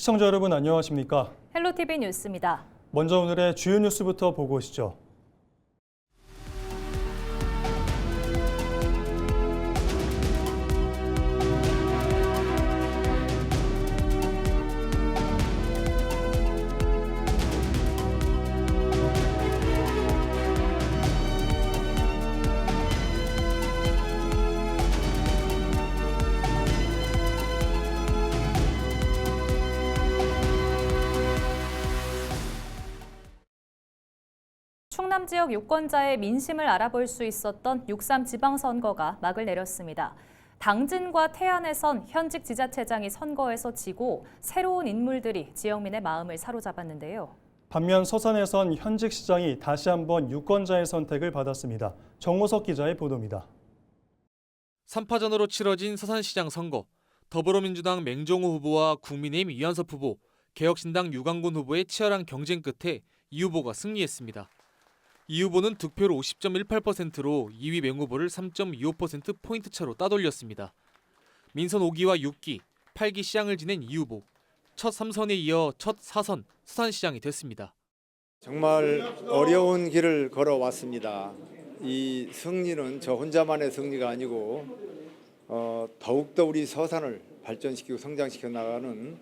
시청자 여러분 안녕하십니까? 헬로티비 뉴스입니다. 먼저 오늘의 주요 뉴스부터 보고 오시죠. 충남 지역 유권자의 민심을 알아볼 수 있었던 6.3 지방선거가 막을 내렸습니다. 당진과 태안에선 현직 지자체장이 선거에서 지고 새로운 인물들이 지역민의 마음을 사로잡았는데요. 반면 서산에선 현직 시장이 다시 한번 유권자의 선택을 받았습니다. 정호석 기자의 보도입니다. 3파전으로 치러진 서산시장 선거. 더불어민주당 맹종호 후보와 국민의힘 이완섭 후보, 개혁신당 유강곤 후보의 치열한 경쟁 끝에 이 후보가 승리했습니다. 이 후보는 득표율 50.18%로 2위 맹 후보를 3.25%포인트 차로 따돌렸습니다. 민선 5기와 6기, 8기 시장을 지낸 이 후보. 첫 3선에 이어 첫 4선 서산시장이 됐습니다. 정말 어려운 길을 걸어왔습니다. 이 승리는 저 혼자만의 승리가 아니고 더욱더 우리 서산을 발전시키고 성장시켜 나가는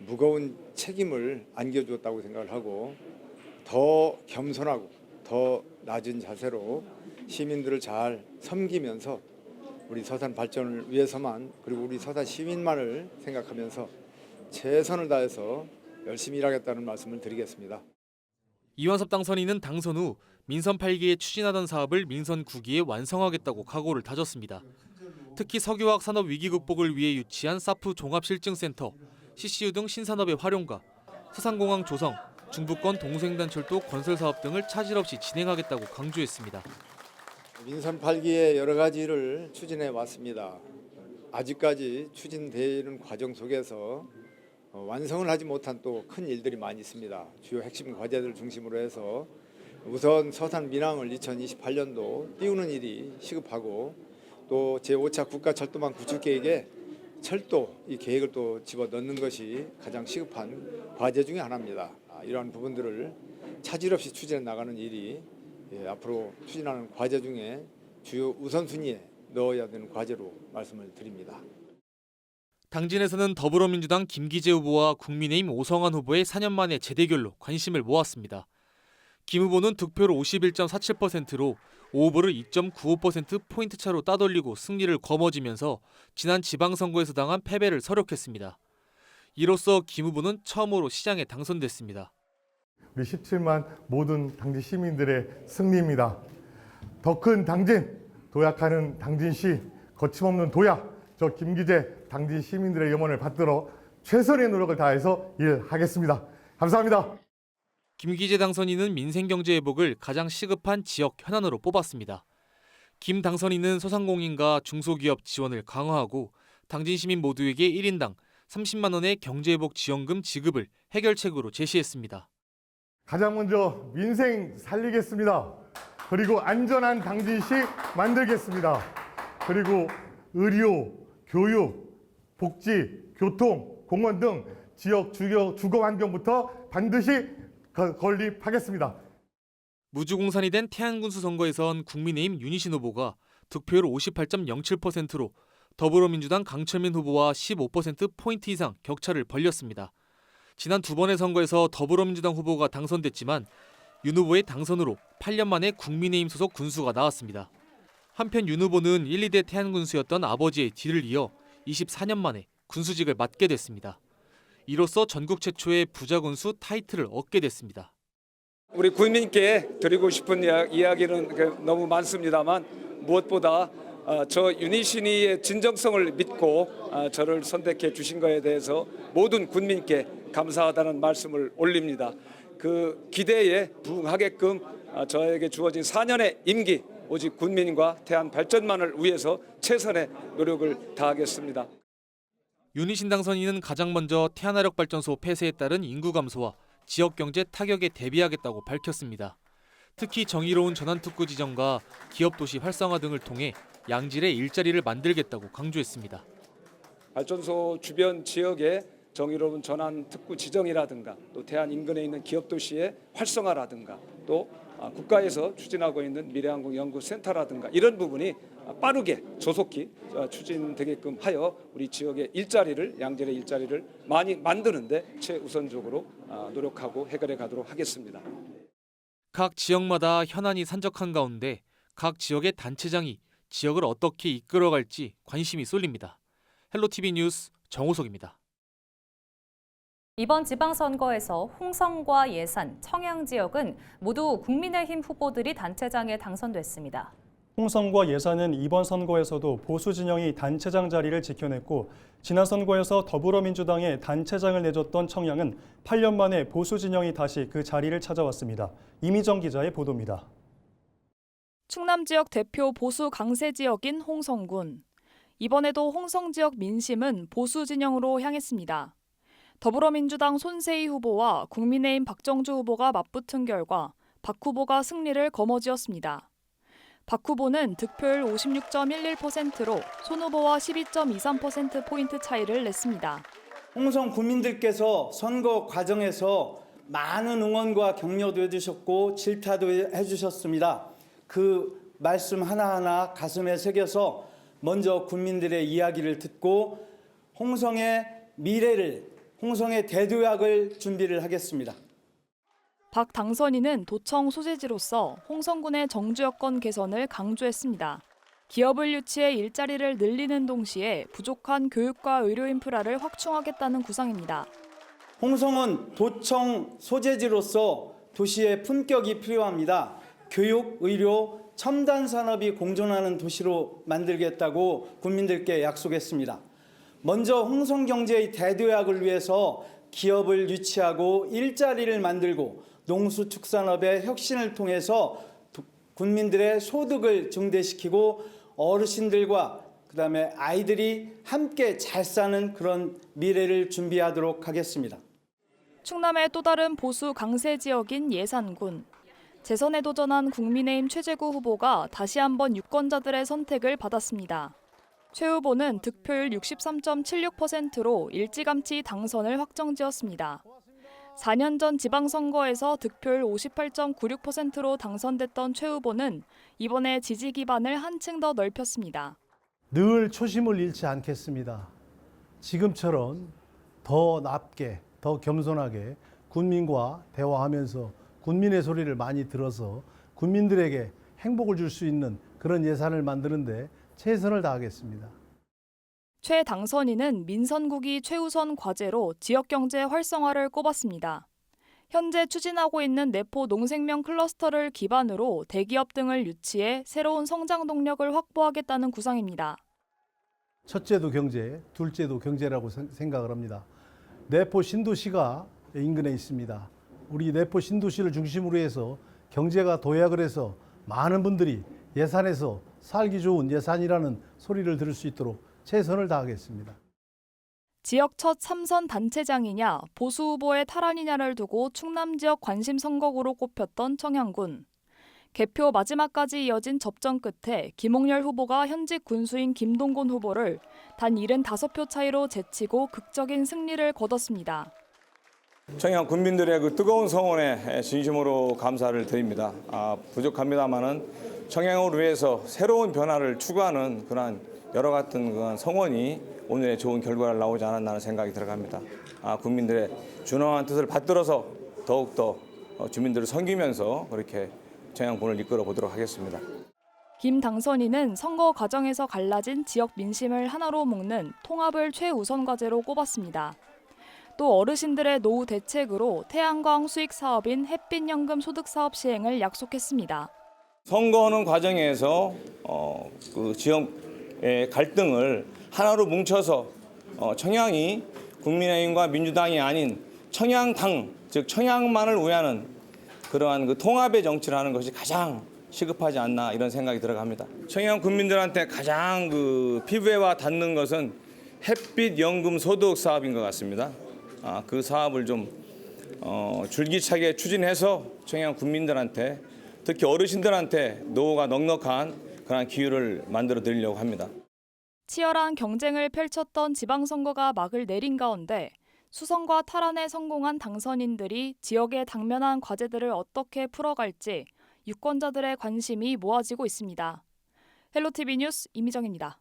무거운 책임을 안겨주었다고 생각을 하고 더 겸손하고 더 낮은 자세로 시민들을 잘 섬기면서 우리 서산 발전을 위해서만 그리고 우리 서산 시민만을 생각하면서 최선을 다해서 열심히 일하겠다는 말씀을 드리겠습니다. 이완섭 당선인은 당선 후 민선 8기에 추진하던 사업을 민선 9기에 완성하겠다고 각오를 다졌습니다. 특히 석유화학 산업 위기 극복을 위해 유치한 사프 종합실증센터, CCU 등 신산업의 활용과 서산공항 조성, 중부권 동서횡단철도 건설 사업 등을 차질 없이 진행하겠다고 강조했습니다. 민선 8기의 여러 가지를 추진해 왔습니다. 아직까지 추진되는 과정 속에서 완성을 하지 못한 또 큰 일들이 많이 있습니다. 주요 핵심 과제들 중심으로 해서 우선 서산 민항을 2028년도 띄우는 일이 시급하고 또 제5차 국가철도망 구축 계획에 철도 이 계획을 또 집어넣는 것이 가장 시급한 과제 중에 하나입니다. 이러한 부분들을 차질 없이 추진해 나가는 일이 앞으로 추진하는 과제 중에 주요 우선순위에 넣어야 되는 과제로 말씀을 드립니다. 당진에서는 더불어민주당 김기재 후보와 국민의힘 오성환 후보의 4년 만의 재대결로 관심을 모았습니다. 김 후보는 득표율 51.47%로 오 후보를 2.95%포인트 차로 따돌리고 승리를 거머쥐면서 지난 지방선거에서 당한 패배를 서력했습니다. 이로써 김 후보는 처음으로 시장에 당선됐습니다. 우리 17만 모든 당진 시민들의 승리입니다. 더 큰 당진, 도약하는 당진시, 거침없는 도약, 저 김기재 당진 시민들의 염원을 받들어 최선의 노력을 다해서 일하겠습니다. 감사합니다. 김기재 당선인은 민생경제 회복을 가장 시급한 지역 현안으로 뽑았습니다. 김 당선인은 소상공인과 중소기업 지원을 강화하고 당진 시민 모두에게 1인당 30만 원의 경제회복 지원금 지급을 해결책으로 제시했습니다. 가장 먼저 민생 살리겠습니다. 그리고 안전한 당진시 만들겠습니다. 그리고 의료, 교육, 복지, 교통, 공원 등 지역 주거 환경부터 반드시 건립하겠습니다. 무주공산이 된 태안군수 선거에선 국민의힘 윤희신 후보가 득표율 58.07%로 더불어민주당 강철민 후보와 15%포인트 이상 격차를 벌렸습니다. 지난 두 번의 선거에서 더불어민주당 후보가 당선됐지만 윤 후보의 당선으로 8년 만에 국민의힘 소속 군수가 나왔습니다. 한편 윤 후보는 1, 2대 태안군수였던 아버지의 뒤를 이어 24년 만에 군수직을 맡게 됐습니다. 이로써 전국 최초의 부자군수 타이틀을 얻게 됐습니다. 우리 국민께 드리고 싶은 이야기는 너무 많습니다만 무엇보다 저 윤희신이의 진정성을 믿고 저를 선택해 주신 것에 대해서 모든 국민께 감사하다는 말씀을 올립니다. 그 기대에 부응하게끔 저에게 주어진 4년의 임기 오직 국민과 태안 발전만을 위해서 최선의 노력을 다하겠습니다. 윤희신 당선인은 가장 먼저 태안화력발전소 폐쇄에 따른 인구 감소와 지역경제 타격에 대비하겠다고 밝혔습니다. 특히 정의로운 전환특구 지정과 기업도시 활성화 등을 통해 양질의 일자리를 만들겠다고 강조했습니다. 발전소 주변 지역에 정의로운 전환 특구 지정이라든가 또 태안 인근에 있는 기업 도시의 활성화라든가 또 국가에서 추진하고 있는 미래항공 연구센터라든가 이런 부분이 빠르게 조속히 추진되게끔 하여 우리 지역의 양질의 일자리를 많이 만드는데 최우선적으로 노력하고 해결해 가도록 하겠습니다. 각 지역마다 현안이 산적한 가운데 각 지역의 단체장이 지역을 어떻게 이끌어갈지 관심이 쏠립니다. 헬로티비 뉴스 정호석입니다. 이번 지방선거에서 홍성과 예산, 청양 지역은 모두 국민의힘 후보들이 단체장에 당선됐습니다. 홍성과 예산은 이번 선거에서도 보수 진영이 단체장 자리를 지켜냈고 지난 선거에서 더불어민주당에 단체장을 내줬던 청양은 8년 만에 보수 진영이 다시 그 자리를 찾아왔습니다. 이미정 기자의 보도입니다. 충남 지역 대표 보수 강세 지역인 홍성군. 이번에도 홍성 지역 민심은 보수 진영으로 향했습니다. 더불어민주당 손세희 후보와 국민의힘 박정주 후보가 맞붙은 결과 박 후보가 승리를 거머쥐었습니다. 박 후보는 득표율 56.11%로 손 후보와 12.23%포인트 차이를 냈습니다. 홍성 국민들께서 선거 과정에서 많은 응원과 격려도 해주셨고 질타도 해주셨습니다. 그 말씀 하나하나 가슴에 새겨서 먼저 국민들의 이야기를 듣고 홍성의 미래를, 홍성의 대도약을 준비를 하겠습니다. 박 당선인은 도청 소재지로서 홍성군의 정주 여건 개선을 강조했습니다. 기업을 유치해 일자리를 늘리는 동시에 부족한 교육과 의료 인프라를 확충하겠다는 구상입니다. 홍성은 도청 소재지로서 도시의 품격이 필요합니다. 교육, 의료, 첨단 산업이 공존하는 도시로 만들겠다고 국민들께 약속했습니다. 먼저 홍성 경제의 대도약을 위해서 기업을 유치하고 일자리를 만들고 농수축산업의 혁신을 통해서 국민들의 소득을 증대시키고 어르신들과 그다음에 아이들이 함께 잘 사는 그런 미래를 준비하도록 하겠습니다. 충남의 또 다른 보수 강세 지역인 예산군. 재선에 도전한 국민의힘 최재구 후보가 다시 한번 유권자들의 선택을 받았습니다. 최 후보는 득표율 63.76%로 일찌감치 당선을 확정지었습니다. 4년 전 지방선거에서 득표율 58.96%로 당선됐던 최 후보는 이번에 지지 기반을 한층 더 넓혔습니다. 늘 초심을 잃지 않겠습니다. 지금처럼 더 낮게, 더 겸손하게 국민과 대화하면서 국민의 소리를 많이 들어서 국민들에게 행복을 줄 수 있는 그런 예산을 만드는데 최선을 다하겠습니다. 최 당선인은 민선국이 최우선 과제로 지역경제 활성화를 꼽았습니다. 현재 추진하고 있는 내포 농생명 클러스터를 기반으로 대기업 등을 유치해 새로운 성장 동력을 확보하겠다는 구상입니다. 첫째도 경제, 둘째도 경제라고 생각을 합니다. 내포 신도시가 인근에 있습니다. 우리 내포 신도시를 중심으로 해서 경제가 도약을 해서 많은 분들이 예산에서 살기 좋은 예산이라는 소리를 들을 수 있도록 최선을 다하겠습니다. 지역 첫 3선 단체장이냐 보수 후보의 탈환이냐를 두고 충남 지역 관심 선거구로 꼽혔던 청양군. 개표 마지막까지 이어진 접전 끝에 김홍열 후보가 현직 군수인 김동곤 후보를 단 75표 차이로 제치고 극적인 승리를 거뒀습니다. 청양 국민들의 그 뜨거운 성원에 진심으로 감사를 드립니다. 부족합니다만은 청양을 위해서 새로운 변화를 추구하는 그런 여러 같은 그런 성원이 오늘의 좋은 결과를 나오지 않았나 생각이 들어갑니다. 국민들의 준엄한 뜻을 받들어서 더욱더 주민들을 섬기면서 그렇게 청양군을 이끌어 보도록 하겠습니다. 김 당선인은 선거 과정에서 갈라진 지역 민심을 하나로 묶는 통합을 최우선 과제로 꼽았습니다. 또 어르신들의 노후 대책으로 태양광 수익 사업인 햇빛연금 소득 사업 시행을 약속했습니다. 선거하는 과정에서 그 지역의 갈등을 하나로 뭉쳐서 청양이 국민의힘과 민주당이 아닌 청양당, 즉 청양만을 위하는 그러한 그 통합의 정치를 하는 것이 가장 시급하지 않나 이런 생각이 들어갑니다. 청양 국민들한테 가장 그 피부에 와 닿는 것은 햇빛연금 소득 사업인 것 같습니다. 그 사업을 좀 줄기차게 추진해서 청양 국민들한테 특히 어르신들한테 노후가 넉넉한 그런 기회를 만들어 드리려고 합니다. 치열한 경쟁을 펼쳤던 지방선거가 막을 내린 가운데 수성과 탈환에 성공한 당선인들이 지역의 당면한 과제들을 어떻게 풀어갈지 유권자들의 관심이 모아지고 있습니다. 헬로티비 뉴스 이미정입니다.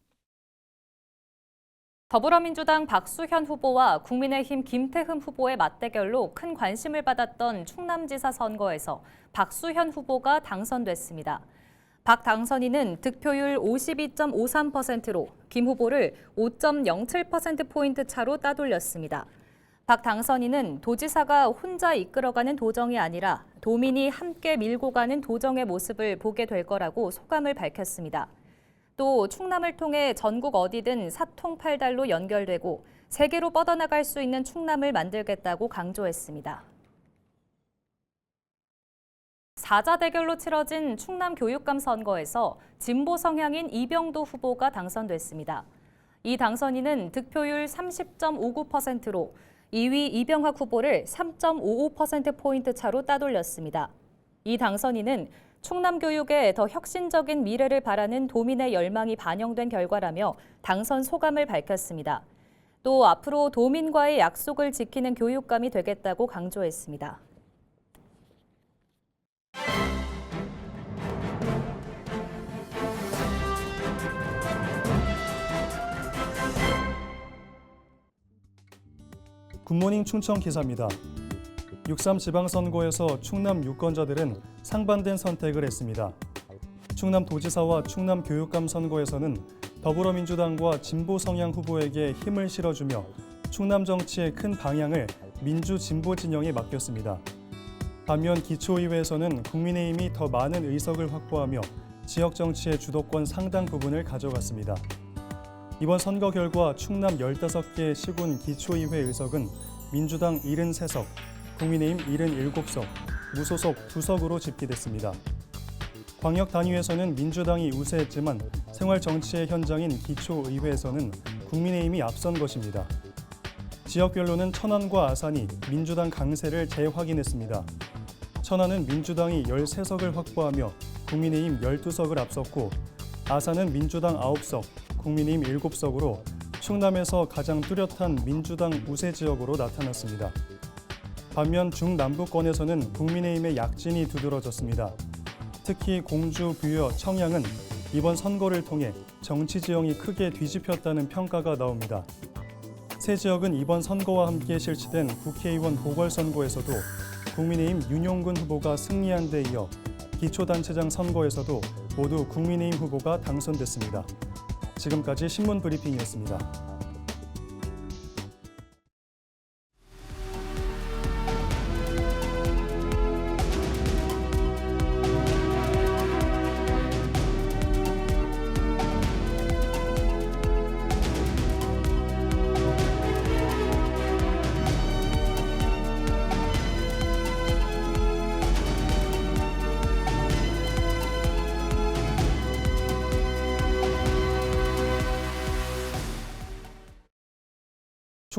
더불어민주당 박수현 후보와 국민의힘 김태흠 후보의 맞대결로 큰 관심을 받았던 충남지사 선거에서 박수현 후보가 당선됐습니다. 박 당선인은 득표율 52.53%로 김 후보를 5.07%포인트 차로 따돌렸습니다. 박 당선인은 도지사가 혼자 이끌어가는 도정이 아니라 도민이 함께 밀고 가는 도정의 모습을 보게 될 거라고 소감을 밝혔습니다. 또 충남을 통해 전국 어디든 사통팔달로 연결되고 세계로 뻗어나갈 수 있는 충남을 만들겠다고 강조했습니다. 4자 대결로 치러진 충남 교육감 선거에서 진보 성향인 이병도 후보가 당선됐습니다. 이 당선인은 득표율 30.59%로 2위 이병학 후보를 3.55%포인트 차로 따돌렸습니다. 이 당선인은 충남 교육에 더 혁신적인 미래를 바라는 도민의 열망이 반영된 결과라며 당선 소감을 밝혔습니다. 또 앞으로 도민과의 약속을 지키는 교육감이 되겠다고 강조했습니다. 굿모닝 충청 기사입니다. 6.3 지방선거에서 충남 유권자들은 상반된 선택을 했습니다. 충남도지사와 충남교육감 선거에서는 더불어민주당과 진보 성향 후보에게 힘을 실어주며 충남 정치의 큰 방향을 민주진보 진영에 맡겼습니다. 반면 기초의회에서는 국민의힘이 더 많은 의석을 확보하며 지역 정치의 주도권 상당 부분을 가져갔습니다. 이번 선거 결과 충남 15개 시군 기초의회 의석은 민주당 73석, 국민의힘 77석, 무소속 2석으로 집계됐습니다. 광역단위에서는 민주당이 우세했지만 생활정치의 현장인 기초의회에서는 국민의힘이 앞선 것입니다. 지역별로는 천안과 아산이 민주당 강세를 재확인했습니다. 천안은 민주당이 13석을 확보하며 국민의힘 12석을 앞섰고 아산은 민주당 9석, 국민의힘 7석으로 충남에서 가장 뚜렷한 민주당 우세 지역으로 나타났습니다. 반면 중남부권에서는 국민의힘의 약진이 두드러졌습니다. 특히 공주, 부여, 청양은 이번 선거를 통해 정치 지형이 크게 뒤집혔다는 평가가 나옵니다. 세 지역은 이번 선거와 함께 실시된 국회의원 보궐선거에서도 국민의힘 윤용근 후보가 승리한 데 이어 기초단체장 선거에서도 모두 국민의힘 후보가 당선됐습니다. 지금까지 신문 브리핑이었습니다.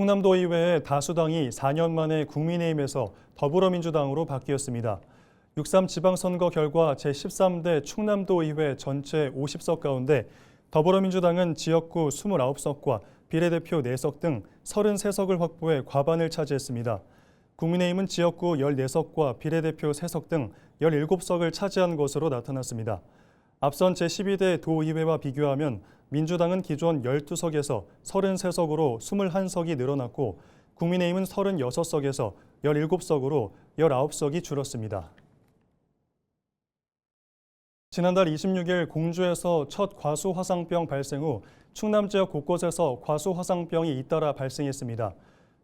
충남도의회의 다수당이 4년 만에 국민의힘에서 더불어민주당으로 바뀌었습니다. 6.3 지방선거 결과 제13대 충남도의회 전체 50석 가운데 더불어민주당은 지역구 29석과 비례대표 4석 등 33석을 확보해 과반을 차지했습니다. 국민의힘은 지역구 14석과 비례대표 3석 등 17석을 차지한 것으로 나타났습니다. 앞선 제12대 도의회와 비교하면 민주당은 기존 12석에서 33석으로 21석이 늘어났고 국민의힘은 36석에서 17석으로 19석이 줄었습니다. 지난달 26일 공주에서 첫 과수화상병 발생 후 충남 지역 곳곳에서 과수화상병이 잇따라 발생했습니다.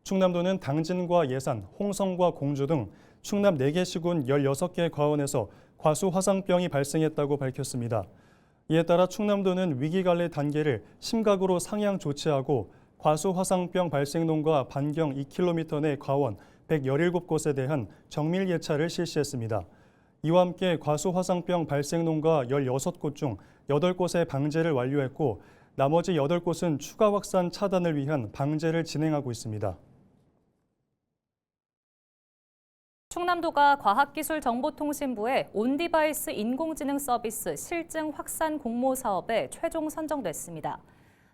충남도는 당진과 예산, 홍성과 공주 등 충남 4개 시군 16개 과원에서 과수화상병이 발생했다고 밝혔습니다. 이에 따라 충남도는 위기관리 단계를 심각으로 상향 조치하고 과수화상병 발생농가 반경 2km 내 과원 117곳에 대한 정밀 예찰을 실시했습니다. 이와 함께 과수화상병 발생농가 16곳 중 8곳의 방제를 완료했고 나머지 8곳은 추가 확산 차단을 위한 방제를 진행하고 있습니다. 충남도가 과학기술정보통신부의 온디바이스 인공지능 서비스 실증 확산 공모 사업에 최종 선정됐습니다.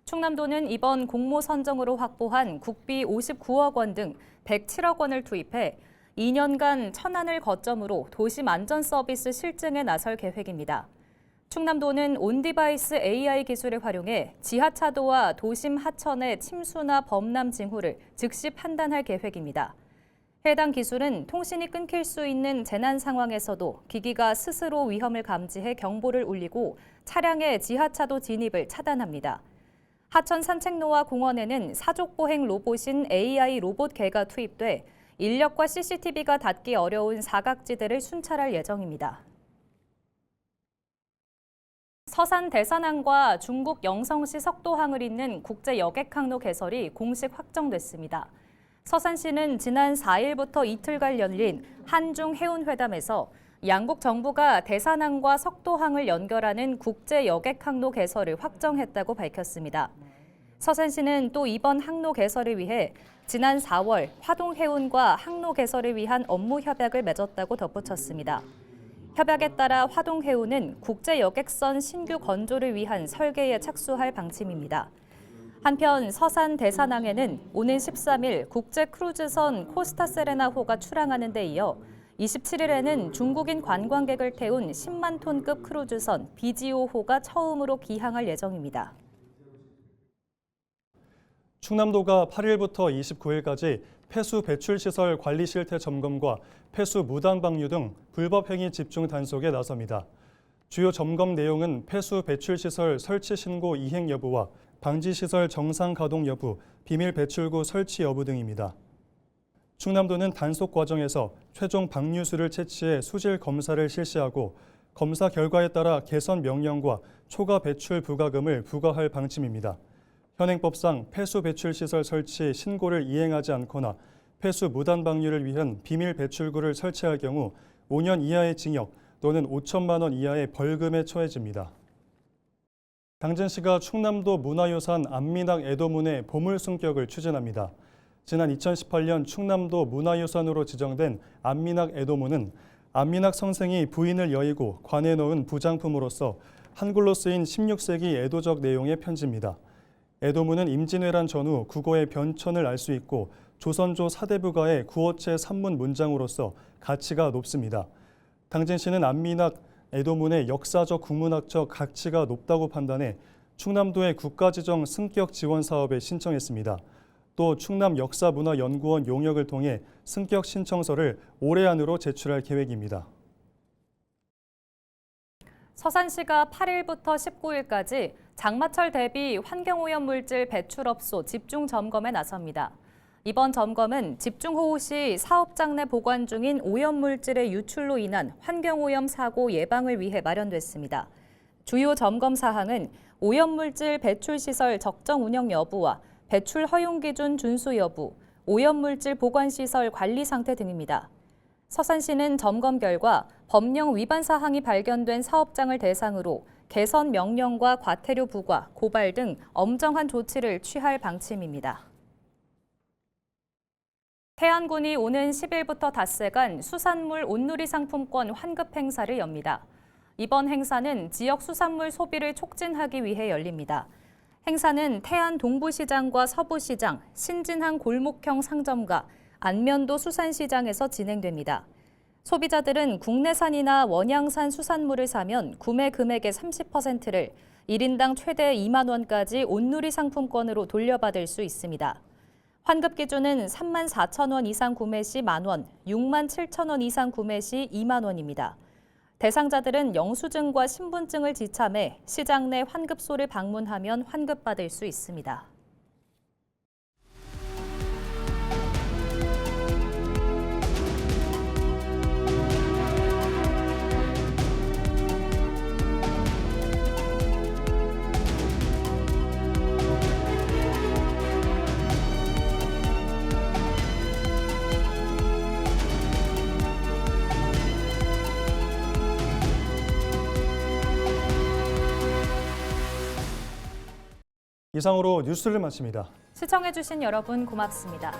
충남도는 이번 공모 선정으로 확보한 국비 59억 원 등 107억 원을 투입해 2년간 천안을 거점으로 도심 안전 서비스 실증에 나설 계획입니다. 충남도는 온디바이스 AI 기술을 활용해 지하차도와 도심 하천의 침수나 범람 징후를 즉시 판단할 계획입니다. 해당 기술은 통신이 끊길 수 있는 재난 상황에서도 기기가 스스로 위험을 감지해 경보를 울리고 차량의 지하차도 진입을 차단합니다. 하천 산책로와 공원에는 사족보행 로봇인 AI 로봇 개가 투입돼 인력과 CCTV가 닿기 어려운 사각지대를 순찰할 예정입니다. 서산 대산항과 중국 영성시 석도항을 잇는 국제 여객 항로 개설이 공식 확정됐습니다. 서산시는 지난 4일부터 이틀간 열린 한중 해운회담에서 양국 정부가 대산항과 석도항을 연결하는 국제 여객 항로 개설을 확정했다고 밝혔습니다. 서산시는 또 이번 항로 개설을 위해 지난 4월 화동해운과 항로 개설을 위한 업무 협약을 맺었다고 덧붙였습니다. 협약에 따라 화동해운은 국제 여객선 신규 건조를 위한 설계에 착수할 방침입니다. 한편 서산 대산항에는 오는 13일 국제 크루즈선 코스타세레나호가 출항하는 데 이어 27일에는 중국인 관광객을 태운 10만 톤급 크루즈선 비지오호가 처음으로 귀향할 예정입니다. 충남도가 8일부터 29일까지 폐수 배출시설 관리 실태 점검과 폐수 무단 방류 등 불법 행위 집중 단속에 나섭니다. 주요 점검 내용은 폐수 배출시설 설치 신고 이행 여부와 방지시설 정상 가동 여부, 비밀 배출구 설치 여부 등입니다. 충남도는 단속 과정에서 최종 방류수를 채취해 수질 검사를 실시하고 검사 결과에 따라 개선 명령과 초과 배출 부과금을 부과할 방침입니다. 현행법상 폐수 배출시설 설치 신고를 이행하지 않거나 폐수 무단 방류를 위한 비밀 배출구를 설치할 경우 5년 이하의 징역 또는 5천만 원 이하의 벌금에 처해집니다. 당진시가 충남도 문화유산 안민학 애도문의 보물 승격을 추진합니다. 지난 2018년 충남도 문화유산으로 지정된 안민학 애도문은 안민학 선생이 부인을 여의고 관에 넣은 부장품으로서 한글로 쓰인 16세기 애도적 내용의 편지입니다. 애도문은 임진왜란 전후 국어의 변천을 알 수 있고 조선조 사대부가의 구어체 산문 문장으로서 가치가 높습니다. 당진시는 안민학 애도문의 역사적 국문학적 가치가 높다고 판단해 충남도의 국가지정 승격 지원 사업에 신청했습니다. 또 충남역사문화연구원 용역을 통해 승격 신청서를 올해 안으로 제출할 계획입니다. 서산시가 8일부터 19일까지 장마철 대비 환경오염물질 배출업소 집중 점검에 나섭니다. 이번 점검은 집중호우 시 사업장 내 보관 중인 오염물질의 유출로 인한 환경오염 사고 예방을 위해 마련됐습니다. 주요 점검 사항은 오염물질 배출시설 적정 운영 여부와 배출 허용 기준 준수 여부, 오염물질 보관시설 관리 상태 등입니다. 서산시는 점검 결과 법령 위반 사항이 발견된 사업장을 대상으로 개선 명령과 과태료 부과, 고발 등 엄정한 조치를 취할 방침입니다. 태안군이 오는 10일부터 닷새간 수산물 온누리 상품권 환급 행사를 엽니다. 이번 행사는 지역 수산물 소비를 촉진하기 위해 열립니다. 행사는 태안 동부시장과 서부시장, 신진항 골목형 상점과 안면도 수산시장에서 진행됩니다. 소비자들은 국내산이나 원양산 수산물을 사면 구매 금액의 30%를 1인당 최대 2만 원까지 온누리 상품권으로 돌려받을 수 있습니다. 환급 기준은 3만 4천 원 이상 구매 시 만원, 6만 7천 원 이상 구매 시 2만 원입니다. 대상자들은 영수증과 신분증을 지참해 시장 내 환급소를 방문하면 환급받을 수 있습니다. 이상으로 뉴스를 마칩니다. 시청해주신 여러분 고맙습니다.